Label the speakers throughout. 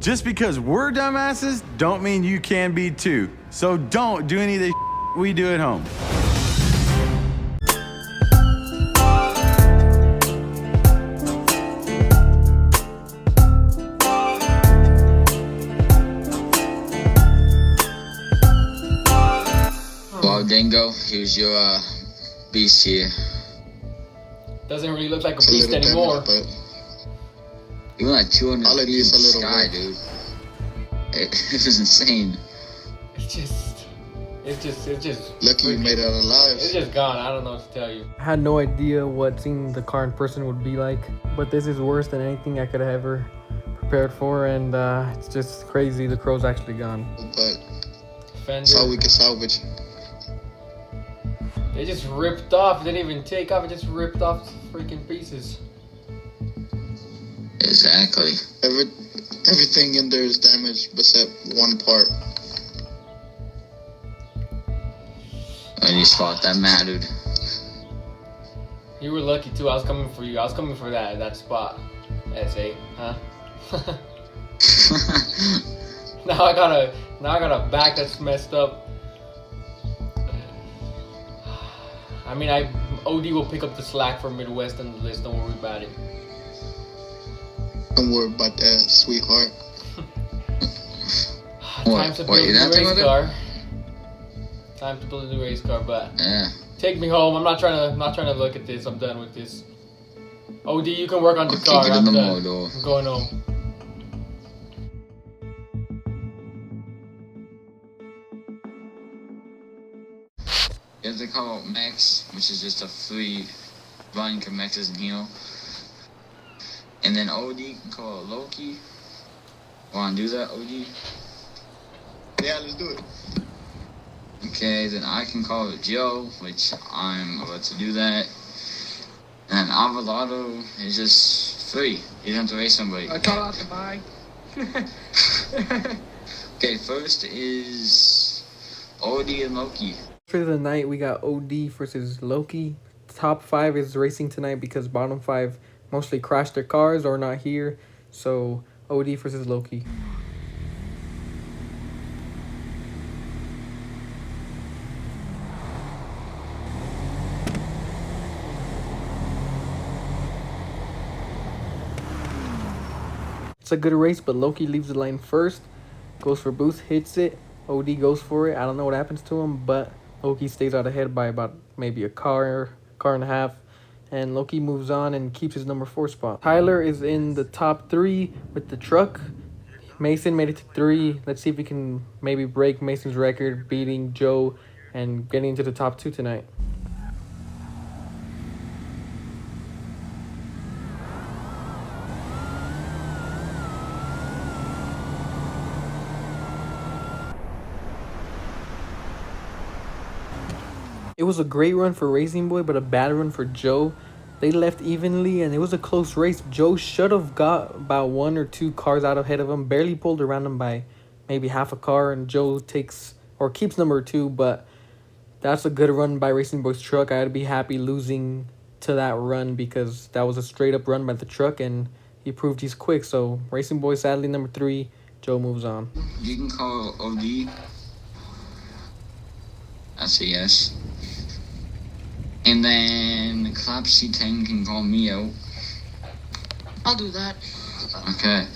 Speaker 1: Just because we're dumbasses don't mean you can be too. So don't do any of the we do at home.
Speaker 2: Well, Dingo, here's your beast here.
Speaker 3: Doesn't really look like a beast anymore.
Speaker 2: But you went like 200 feet in the sky, dude. It was insane.
Speaker 3: It's just.
Speaker 4: Lucky you made it out alive.
Speaker 3: It's just gone. I don't know what to tell you.
Speaker 5: I had no idea what seeing the car in person would be like, but this is worse than anything I could have ever prepared for, and it's just crazy. The crow's actually gone.
Speaker 4: But
Speaker 3: Fender.
Speaker 4: that's all we can salvage.
Speaker 3: It just ripped off. It didn't even take off. It just ripped off freaking pieces.
Speaker 2: Exactly.
Speaker 4: Everything in there is damaged except one part.
Speaker 2: And you spot that mad, dude.
Speaker 3: You were lucky too. I was coming for you. I was coming for that spot. SA, huh? Now I got a back that's messed up. I mean, OD will pick up the slack for Midwest on the list. Don't worry about it.
Speaker 4: Don't worry about that, sweetheart.
Speaker 3: Time to build a new race car. Time to build a new race car, but
Speaker 2: yeah.
Speaker 3: Take me home. I'm not trying to look at this. I'm done with this. OD, you can work on the car. I'm done. I'm going home.
Speaker 2: There's a car called Max, which is just a free run because Max doesn't heal. And then OD can call it Loki. Wanna do that, OD?
Speaker 4: Yeah, let's do it.
Speaker 2: Okay, then I can call it Joe, which I'm about to do that. And Avalado is just free. You don't have to race somebody.
Speaker 6: I call out the bike.
Speaker 2: Okay, first is OD and Loki.
Speaker 5: For the night, we got OD versus Loki. Top 5 is racing tonight because bottom 5 mostly crashed their cars or not here. So OD versus Loki. It's a good race, but Loki leaves the lane first, goes for boost, hits it. OD goes for it. I don't know what happens to him, but Loki stays out ahead by about maybe a car and a half. And Loki moves on and keeps his number 4 spot. Tyler is in the top 3 with the truck. Mason made it to 3. Let's see if we can maybe break Mason's record, beating Joe and getting into the top 2 tonight. It was a great run for Racing Boy, but a bad run for Joe. They left evenly, and it was a close race. Joe should have got about 1 or 2 cars out ahead of him. Barely pulled around him by maybe half a car, and Joe keeps number 2. But that's a good run by Racing Boy's truck. I'd be happy losing to that run because that was a straight-up run by the truck, and he proved he's quick. So Racing Boy sadly number 3. Joe moves on.
Speaker 2: You can call OD. That's a yes. And then the Clap C10 can call me out.
Speaker 6: I'll do that.
Speaker 2: Okay.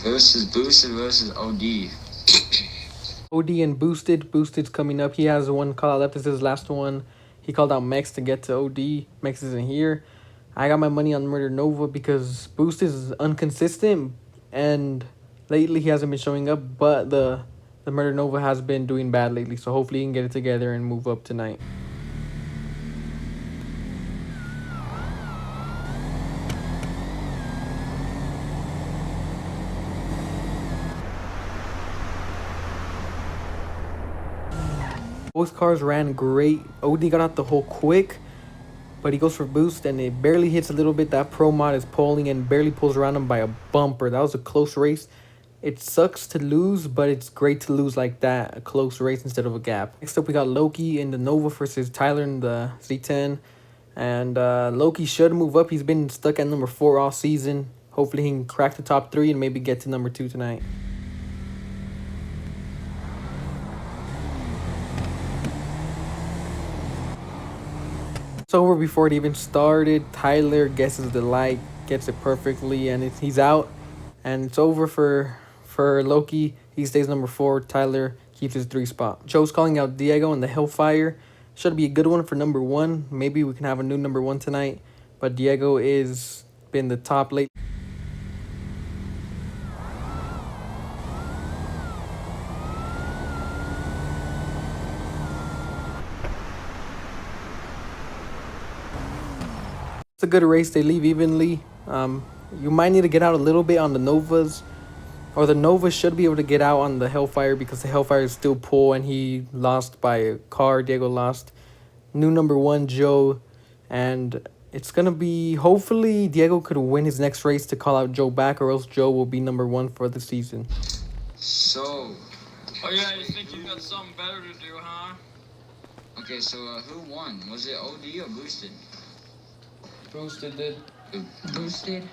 Speaker 2: Versus Boosted versus OD.
Speaker 5: OD and Boosted. Boosted's coming up. He has 1 call out left. This is his last one. He called out Mex to get to OD. Mex isn't here. I got my money on Murder Nova because Boosted is inconsistent and lately he hasn't been showing up, but the Murder Nova has been doing bad lately, so hopefully he can get it together and move up tonight. Both cars ran great. OD got out the hole quick, but he goes for boost and it barely hits a little bit. That Pro Mod is pulling and barely pulls around him by a bumper. That was a close race. It sucks to lose, but it's great to lose like that, a close race instead of a gap. Next up, we got Loki in the Nova versus Tyler in the Z10. And Loki should move up. He's been stuck at number 4 all season. Hopefully he can crack the top 3 and maybe get to number 2 tonight. It's over before it even started. Tyler guesses the light, gets it perfectly, and he's out. And it's over for Loki. He stays number 4. Tyler keeps his 3 spot. Joe's calling out Diego in the Hellfire. Should be a good one for number 1. Maybe we can have a new number 1 tonight. But Diego is been the top late. It's a good race. They leave evenly. You might need to get out a little bit on the Novas. Or the Nova should be able to get out on the Hellfire because the Hellfire is still pull and he lost by a car. Diego lost. New number 1, Joe. And it's going to be, hopefully, Diego could win his next race to call out Joe back, or else Joe will be number 1 for the season.
Speaker 2: So.
Speaker 3: Oh yeah, you think you got something better to do, huh?
Speaker 2: Okay, so who won? Was it OD or Boosted?
Speaker 3: Boosted did.
Speaker 2: Boosted?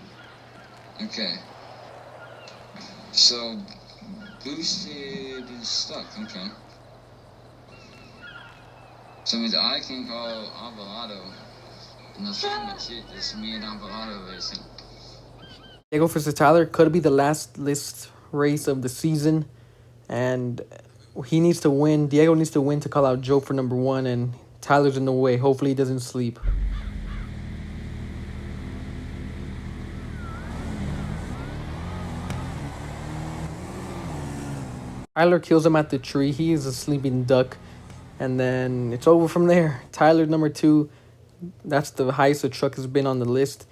Speaker 2: Okay. So, Boosted is stuck, okay. So means I can call Alvarado. And that's pretty much it. It's me and Alvarado racing.
Speaker 5: Diego versus Tyler could be the last list race of the season. And he needs to win. Diego needs to win to call out Joe for number 1. And Tyler's in the way. Hopefully he doesn't sleep. Tyler kills him at the tree. He is a sleeping duck. And then it's over from there. Tyler, number 2. That's the highest the truck has been on the list.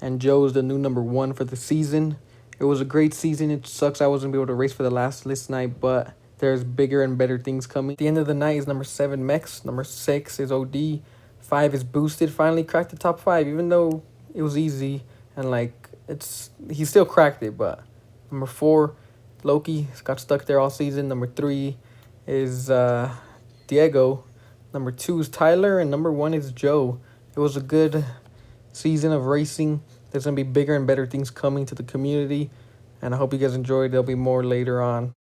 Speaker 5: And Joe's the new number 1 for the season. It was a great season. It sucks I wasn't able to race for the last list night, but there's bigger and better things coming. At the end of the night is number 7, Mex. Number 6 is OD. 5 is Boosted. Finally cracked the top 5, even though it was easy. And, he still cracked it, but number 4, Loki, got stuck there all season. Number 3 is Diego. Number 2 is Tyler, and number 1 is Joe. It was a good season of racing. There's going to be bigger and better things coming to the community, and I hope you guys enjoyed. There'll be more later on.